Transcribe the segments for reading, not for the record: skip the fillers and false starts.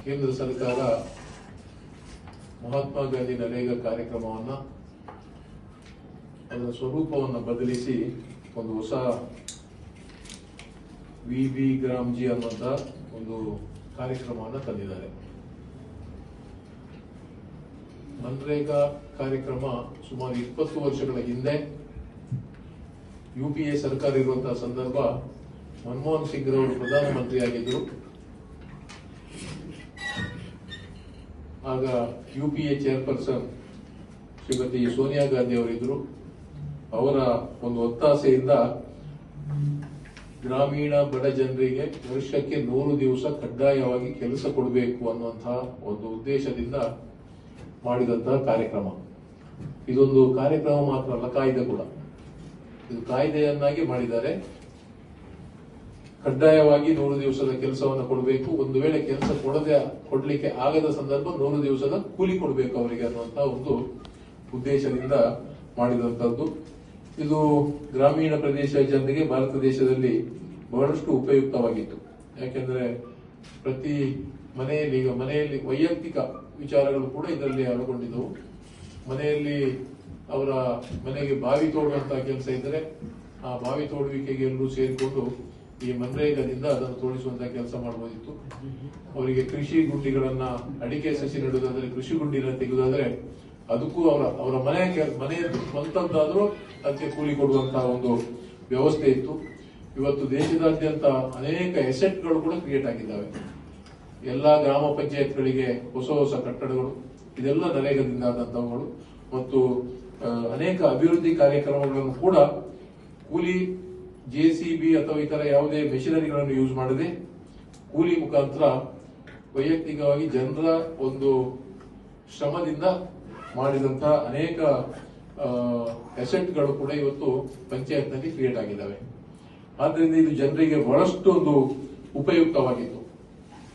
ಕೇಂದ್ರ ಸರ್ಕಾರ ಮಹಾತ್ಮ ಗಾಂಧಿ ನರೇಗಾ ಕಾರ್ಯಕ್ರಮವನ್ನು ಅದರ ಸ್ವರೂಪವನ್ನು ಬದಲಿಸಿ ಒಂದು ಹೊಸ ವಿ ಗ್ರಾಮ್ಜಿ ಅನ್ನುವಂಥ ಒಂದು ಕಾರ್ಯಕ್ರಮವನ್ನು ತಂದಿದ್ದಾರೆ. ಮನ್ರೇಗಾ ಕಾರ್ಯಕ್ರಮ ಸುಮಾರು 20 ವರ್ಷಗಳ ಹಿಂದೆ UPA ಸರ್ಕಾರ ಇರುವಂತಹ ಸಂದರ್ಭ ಮನಮೋಹನ್ ಸಿಂಗ್ ರವರು ಪ್ರಧಾನಮಂತ್ರಿಯಾಗಿದ್ದರು. ಆಗ UPA ಚೇರ್ಪರ್ಸನ್ ಶ್ರೀಮತಿ ಸೋನಿಯಾ ಗಾಂಧಿ ಅವರಿದ್ದರು. ಅವರ ಒಂದು ಒತ್ತಾಸೆಯಿಂದ ಗ್ರಾಮೀಣ ಬಡ ಜನರಿಗೆ ವರ್ಷಕ್ಕೆ 100 ದಿವಸ ಕಡ್ಡಾಯವಾಗಿ ಕೆಲಸ ಕೊಡಬೇಕು ಅನ್ನುವಂತಹ ಒಂದು ಉದ್ದೇಶದಿಂದ ಮಾಡಿದಂತಹ ಕಾರ್ಯಕ್ರಮ. ಇದೊಂದು ಕಾರ್ಯಕ್ರಮ ಮಾತ್ರ ಅಲ್ಲ, ಕಾಯ್ದೆ ಕೂಡ. ಇದು ಕಾಯ್ದೆಯನ್ನಾಗಿ ಮಾಡಿದ್ದಾರೆ. ಕಡ್ಡಾಯವಾಗಿ 100 ದಿವಸದ ಕೆಲಸವನ್ನು ಕೊಡಬೇಕು. ಒಂದು ವೇಳೆ ಕೆಲಸ ಕೊಡಲಿಕ್ಕೆ ಆಗದ ಸಂದರ್ಭ 100 ದಿವಸದ ಕೂಲಿ ಕೊಡಬೇಕು ಅವರಿಗೆ ಅನ್ನುವಂತಹ ಒಂದು ಉದ್ದೇಶದಿಂದ ಮಾಡಿದಂತದ್ದು. ಇದು ಗ್ರಾಮೀಣ ಪ್ರದೇಶ ಜನರಿಗೆ ಭಾರತ ದೇಶದಲ್ಲಿ ಬಹಳಷ್ಟು ಉಪಯುಕ್ತವಾಗಿತ್ತು. ಯಾಕೆಂದ್ರೆ ಪ್ರತಿ ಮನೆಯಲ್ಲಿ ವೈಯಕ್ತಿಕ ವಿಚಾರಗಳು ಕೂಡ ಇದರಲ್ಲಿ ಒಳಗೊಂಡಿದ್ದವು. ಮನೆಯಲ್ಲಿ ಅವರ ಮನೆಗೆ ಬಾವಿ ತೋಡುವಂತಹ ಕೆಲಸ ಇದ್ದರೆ ಆ ಬಾವಿ ತೋಡುವಿಕೆಗೆ ಎಲ್ಲರೂ ಸೇರಿಕೊಂಡು ಈ ಮನ್ರೇಗಾದಿಂದ ಅದನ್ನು ತೋಡಿಸುವಂತಹ ಕೆಲಸ ಮಾಡಬಹುದಿತ್ತು. ಅವರಿಗೆ ಕೃಷಿ ಗುಂಡಿಗಳನ್ನ, ಅಡಿಕೆ ಸಸಿ ನೆಡುವುದಾದ್ರೆ ಕೃಷಿ ಗುಂಡಿನ ತೆಗೆಯುವುದಾದ್ರೆ ಅದಕ್ಕೂ ಅವರ ಮನೆಯದ್ದು ಸ್ವಂತದ್ದಾದ್ರೂ ಅದಕ್ಕೆ ಕೂಲಿ ಕೊಡುವಂತಹ ಒಂದು ವ್ಯವಸ್ಥೆ ಇತ್ತು. ಇವತ್ತು ದೇಶದಾದ್ಯಂತ ಅನೇಕ ಎಸೆಟ್ಗಳು ಕೂಡ ಕ್ರಿಯೇಟ್ ಆಗಿದ್ದಾವೆ. ಎಲ್ಲಾ ಗ್ರಾಮ ಪಂಚಾಯತ್ಗಳಿಗೆ ಹೊಸ ಕಟ್ಟಡಗಳು, ಇದೆಲ್ಲ ನರೇಗಾದಿಂದ ಆದಂತವುಗಳು. ಮತ್ತು ಅನೇಕ ಅಭಿವೃದ್ಧಿ ಕಾರ್ಯಕ್ರಮಗಳನ್ನು ಕೂಡ ಕೂಲಿ JCB ಅಥವಾ ಇತರ ಯಾವುದೇ ಮೆಷಿನರಿಗಳನ್ನು ಯೂಸ್ ಮಾಡದೆ ಕೂಲಿ ಮುಖಾಂತರ ವೈಯಕ್ತಿಕವಾಗಿ ಜನರ ಒಂದು ಶ್ರಮದಿಂದ ಮಾಡಿದಂತಹ ಅನೇಕ ಅಸೆಟ್ಗಳು ಕೂಡ ಇವತ್ತು ಪಂಚಾಯತ್ನಲ್ಲಿ ಕ್ರಿಯೇಟ್ ಆಗಿದ್ದಾವೆ. ಆದ್ರಿಂದ ಇದು ಜನರಿಗೆ ಬಹಳಷ್ಟು ಒಂದು ಉಪಯುಕ್ತವಾಗಿತ್ತು.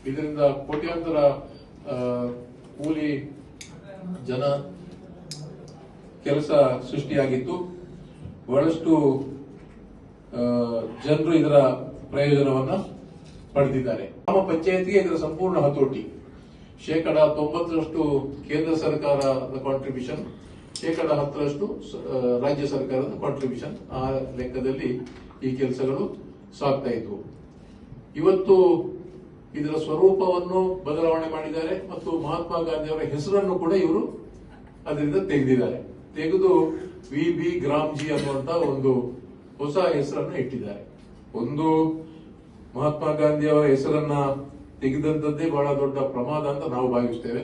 ಇದರಿಂದ ಕೋಟ್ಯಾಂತರ ಕೂಲಿ ಜನ ಕೆಲಸ ಸೃಷ್ಟಿಯಾಗಿತ್ತು. ಬಹಳಷ್ಟು ಜನರು ಇದರ ಪ್ರಯೋಜನವನ್ನ ಪಡೆದಿದ್ದಾರೆ. ಗ್ರಾಮ ಪಂಚಾಯತ್ಗೆ ಇದರ ಸಂಪೂರ್ಣ ಹತೋಟಿ. 90% ಕೇಂದ್ರ ಸರ್ಕಾರದ ಕಾಂಟ್ರಿಬ್ಯೂಷನ್, 10% ರಾಜ್ಯ ಸರ್ಕಾರದ ಕಾಂಟ್ರಿಬ್ಯೂಷನ್. ಆ ಲೆಕ್ಕದಲ್ಲಿ ಈ ಕೆಲಸಗಳು ಸಾಗ್ತಾ ಇದ್ವು. ಇವತ್ತು ಇದರ ಸ್ವರೂಪವನ್ನು ಬದಲಾವಣೆ ಮಾಡಿದ್ದಾರೆ ಮತ್ತು ಮಹಾತ್ಮ ಗಾಂಧಿ ಅವರ ಹೆಸರನ್ನು ಕೂಡ ಇವರು ಅದರಿಂದ ತೆಗೆದು ವಿ ಗ್ರಾಮ್ಜಿ ಅನ್ನುವಂತ ಒಂದು ಹೊಸ ಹೆಸರನ್ನು ಇಟ್ಟಿದ್ದಾರೆ. ಒಂದು ಮಹಾತ್ಮ ಗಾಂಧಿ ಅವರ ಹೆಸರನ್ನ ತೆಗೆದಂತದ್ದೇ ಬಹಳ ದೊಡ್ಡ ಪ್ರಮಾದ ಅಂತ ನಾವು ಭಾವಿಸ್ತೇವೆ.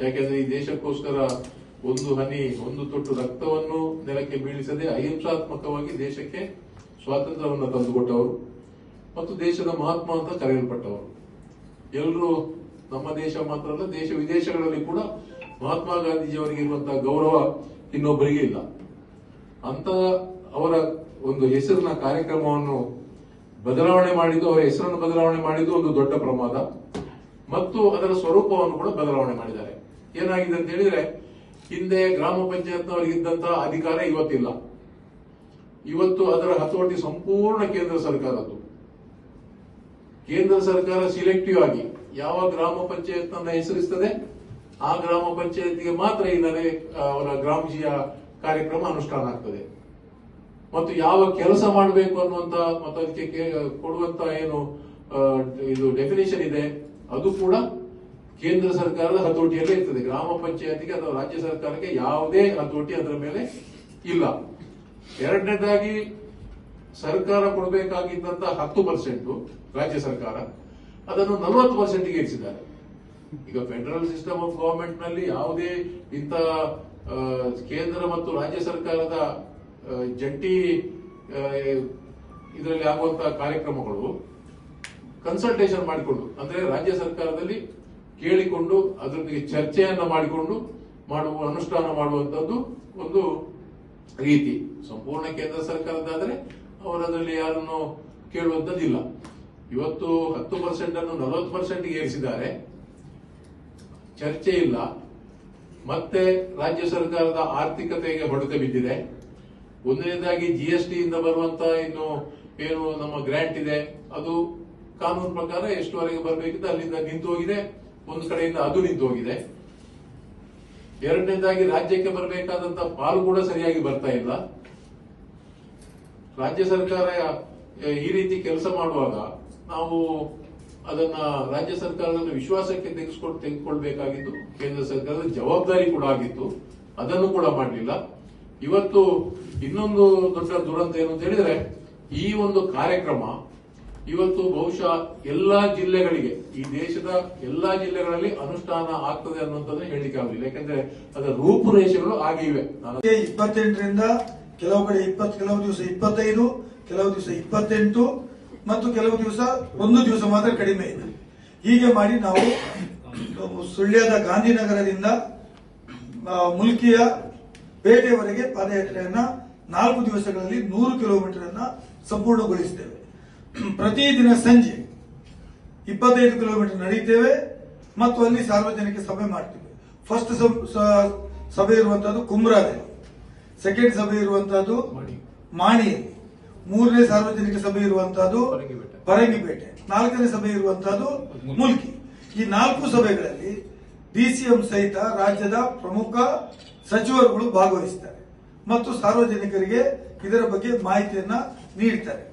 ಯಾಕೆಂದ್ರೆ ಈ ದೇಶಕ್ಕೋಸ್ಕರ ಒಂದು ತೊಟ್ಟು ರಕ್ತವನ್ನು ನೆಲಕ್ಕೆ ಬೀಳಿಸದೆ ಅಹಿಂಸಾತ್ಮಕವಾಗಿ ದೇಶಕ್ಕೆ ಸ್ವಾತಂತ್ರ್ಯವನ್ನು ತಂದುಕೊಟ್ಟವರು ಮತ್ತು ದೇಶದ ಮಹಾತ್ಮ ಅಂತ ಕರೆಯಲ್ಪಟ್ಟವರು. ಎಲ್ಲರೂ ನಮ್ಮ ದೇಶ ಮಾತ್ರ ಅಲ್ಲ, ದೇಶ ವಿದೇಶಗಳಲ್ಲಿ ಕೂಡ ಮಹಾತ್ಮ ಗಾಂಧೀಜಿಯವರಿಗೆ ಇರುವಂತಹ ಗೌರವ ಇನ್ನೊಬ್ಬರಿಗೆ ಇಲ್ಲ. ಅಂತ ಅವರ ಒಂದು ಹೆಸರಿನ ಕಾರ್ಯಕ್ರಮವನ್ನು ಬದಲಾವಣೆ ಮಾಡಿದ್ದು, ಅವರ ಹೆಸರನ್ನು ಬದಲಾವಣೆ ಮಾಡಿದ್ದು ಒಂದು ದೊಡ್ಡ ಪ್ರಮಾದ. ಮತ್ತು ಅದರ ಸ್ವರೂಪವನ್ನು ಕೂಡ ಬದಲಾವಣೆ ಮಾಡಿದ್ದಾರೆ. ಏನಾಗಿದೆ ಅಂತ ಹೇಳಿದ್ರೆ, ಹಿಂದೆ ಗ್ರಾಮ ಪಂಚಾಯತ್ನವರಿಗಿದ್ದಂತಹ ಅಧಿಕಾರ ಇವತ್ತಿಲ್ಲ. ಇವತ್ತು ಅದರ ಹತೋಟಿ ಸಂಪೂರ್ಣ ಕೇಂದ್ರ ಸರ್ಕಾರದ್ದು. ಕೇಂದ್ರ ಸರ್ಕಾರ ಸಿಲೆಕ್ಟಿವ್ ಆಗಿ ಯಾವ ಗ್ರಾಮ ಪಂಚಾಯತ್ ನನ್ನ ಹೆಸರಿಸ್ತದೆ ಆ ಗ್ರಾಮ ಪಂಚಾಯತ್ಗೆ ಮಾತ್ರ ಅವರ ಗ್ರಾಮ್ಜಿಯ ಕಾರ್ಯಕ್ರಮ ಅನುಷ್ಠಾನ ಆಗ್ತದೆ. ಮತ್ತು ಯಾವ ಕೆಲಸ ಮಾಡಬೇಕು ಅನ್ನುವಂತ ಮತ್ತು ಅದಕ್ಕೆ ಕೊಡುವಂತ ಏನು ಇದು ಡೆಫಿನೇಷನ್ ಇದೆ ಅದು ಕೂಡ ಕೇಂದ್ರ ಸರ್ಕಾರದ ಹತೋಟಿಯಲ್ಲೇ ಇರ್ತದೆ. ಗ್ರಾಮ ಪಂಚಾಯತ್ಗೆ ಅಥವಾ ರಾಜ್ಯ ಸರ್ಕಾರಕ್ಕೆ ಯಾವುದೇ ಹತೋಟಿ ಅದರ ಮೇಲೆ ಇಲ್ಲ. ಎರಡನೇದಾಗಿ, ಸರ್ಕಾರ ಕೊಡಬೇಕಾಗಿದ್ದಂತಹ 10% ರಾಜ್ಯ ಸರ್ಕಾರ ಅದನ್ನು 40% ಏರಿಸಿದ್ದಾರೆ. ಈಗ ಫೆಡರಲ್ ಸಿಸ್ಟಮ್ ಆಫ್ ಗವರ್ಮೆಂಟ್ ನಲ್ಲಿ ಯಾವುದೇ ಇಂಥ ಕೇಂದ್ರ ಮತ್ತು ರಾಜ್ಯ ಸರ್ಕಾರದ ಜಂಟಿ ಇದರಲ್ಲಿ ಆಗುವಂತಹ ಕಾರ್ಯಕ್ರಮಗಳು ಕನ್ಸಲ್ಟೇಷನ್ ಮಾಡಿಕೊಂಡು, ಅಂದ್ರೆ ರಾಜ್ಯ ಸರ್ಕಾರದಲ್ಲಿ ಕೇಳಿಕೊಂಡು ಅದರೊಂದಿಗೆ ಚರ್ಚೆಯನ್ನ ಮಾಡಿಕೊಂಡು ಅನುಷ್ಠಾನ ಮಾಡುವಂತದ್ದು ಒಂದು ರೀತಿ. ಸಂಪೂರ್ಣ ಕೇಂದ್ರ ಸರ್ಕಾರದಾದ್ರೆ ಅವರದಲ್ಲಿ ಯಾರನ್ನು ಕೇಳುವಂತದ್ದಿಲ್ಲ. ಇವತ್ತು 10% ಅನ್ನು 40% ಏರಿಸಿದ್ದಾರೆ. ಚರ್ಚೆ ಇಲ್ಲ. ಮತ್ತೆ ರಾಜ್ಯ ಸರ್ಕಾರದ ಆರ್ಥಿಕತೆಗೆ ಹೊಡೆತ ಬಿದ್ದಿದೆ. ಒಂದನೇದಾಗಿ GST ಇಂದ ಬರುವಂತ ಏನು ನಮ್ಮ ಗ್ರಾಂಟ್ ಇದೆ ಅದು ಕಾನೂನು ಪ್ರಕಾರ ಎಷ್ಟುವರೆಗೆ ಬರಬೇಕಿತ್ತು ಅಲ್ಲಿಂದ ನಿಂತು ಹೋಗಿದೆ. ಒಂದು ಕಡೆಯಿಂದ ಅದು ನಿಂತು ಹೋಗಿದೆ. ಎರಡನೇದಾಗಿ ರಾಜ್ಯಕ್ಕೆ ಬರಬೇಕಾದಂತ ಪಾಲು ಕೂಡ ಸರಿಯಾಗಿ ಬರ್ತಾ ಇಲ್ಲ. ರಾಜ್ಯ ಸರ್ಕಾರ ಈ ರೀತಿ ಕೆಲಸ ಮಾಡುವಾಗ ನಾವು ಅದನ್ನ ರಾಜ್ಯ ಸರ್ಕಾರದಲ್ಲಿ ವಿಶ್ವಾಸಕ್ಕೆ ತೆಗೆದುಕೊಳ್ಬೇಕಾಗಿದ್ದು ಕೇಂದ್ರ ಸರ್ಕಾರದ ಜವಾಬ್ದಾರಿ ಕೂಡ ಆಗಿತ್ತು. ಅದನ್ನು ಕೂಡ ಮಾಡಲಿಲ್ಲ. ಇವತ್ತು ಇನ್ನೊಂದು ದೊಡ್ಡ ದುರಂತ ಏನು ಅಂತ ಹೇಳಿದ್ರೆ, ಈ ಒಂದು ಕಾರ್ಯಕ್ರಮ ಇವತ್ತು ಬಹುಶಃ ಎಲ್ಲಾ ಜಿಲ್ಲೆಗಳಿಗೆ, ಈ ದೇಶದ ಎಲ್ಲಾ ಜಿಲ್ಲೆಗಳಲ್ಲಿ ಅನುಷ್ಠಾನ ಆಗ್ತದೆ ಅನ್ನುವಂಥದ್ದು ಹೇಳಲಿಕ್ಕೆ ಆಗುದಿಲ್ಲ. ಯಾಕಂದ್ರೆ ಅದರ ರೂಪುರೇಷೆಗಳು ಆಗಿವೆ. 28ರಿಂದ ಕೆಲವು ಕಡೆ 20, ಕೆಲವು ದಿವಸ 25, ಕೆಲವು ದಿವಸ 28 ಮತ್ತು ಕೆಲವು ದಿವಸ ಒಂದು ದಿವಸ ಮಾತ್ರ ಕಡಿಮೆ ಇದೆ. ಹೀಗೆ ಮಾಡಿ ನಾವು ಸುಳ್ಯದ ಗಾಂಧಿನಗರದಿಂದ ಮುಲ್ಕಿಯ ಪೇಟೆಯವರೆಗೆ ಪಾದಯಾತ್ರೆಯನ್ನ 4 ದಿವಸಗಳಲ್ಲಿ 100 ಕಿಲೋಮೀಟರ್ ಅನ್ನ ಸಂಪೂರ್ಣಗೊಳಿಸಿದ್ದೇವೆ. ಪ್ರತಿದಿನ ಸಂಜೆ 25 ಕಿಲೋಮೀಟರ್ ನಡೆಯುತ್ತೇವೆ ಮತ್ತು ಅಲ್ಲಿ ಸಾರ್ವಜನಿಕ ಸಭೆ ಮಾಡ್ತೇವೆ. ಫಸ್ಟ್ ಸಭೆ ಇರುವಂತಹದ್ದು ಕುಮ್ರಾದಲ್ಲಿ, ಸೆಕೆಂಡ್ ಸಭೆ ಇರುವಂತಹದ್ದು ಮಾಣಿಯಲ್ಲಿ, 3ನೇ ಸಾರ್ವಜನಿಕ ಸಭೆ ಇರುವಂತಹದ್ದು ಪರಂಗಿಪೇಟೆ, 4ನೇ ಸಭೆ ಇರುವಂತಹದ್ದು ಮುಲ್ಕಿ. ಈ 4 ಸಭೆಗಳಲ್ಲಿ ಡಿಸಿಎಂ ಸಹಿತ ರಾಜ್ಯದ ಪ್ರಮುಖ ಸಚಿವರುಗಳು ಭಾಗವಹಿಸುತ್ತಾರೆ ಮತ್ತು ಸಾರ್ವಜನಿಕರಿಗೆ ಇದರ ಬಗ್ಗೆ ಮಾಹಿತಿಯನ್ನ ನೀಡುತ್ತಾರೆ.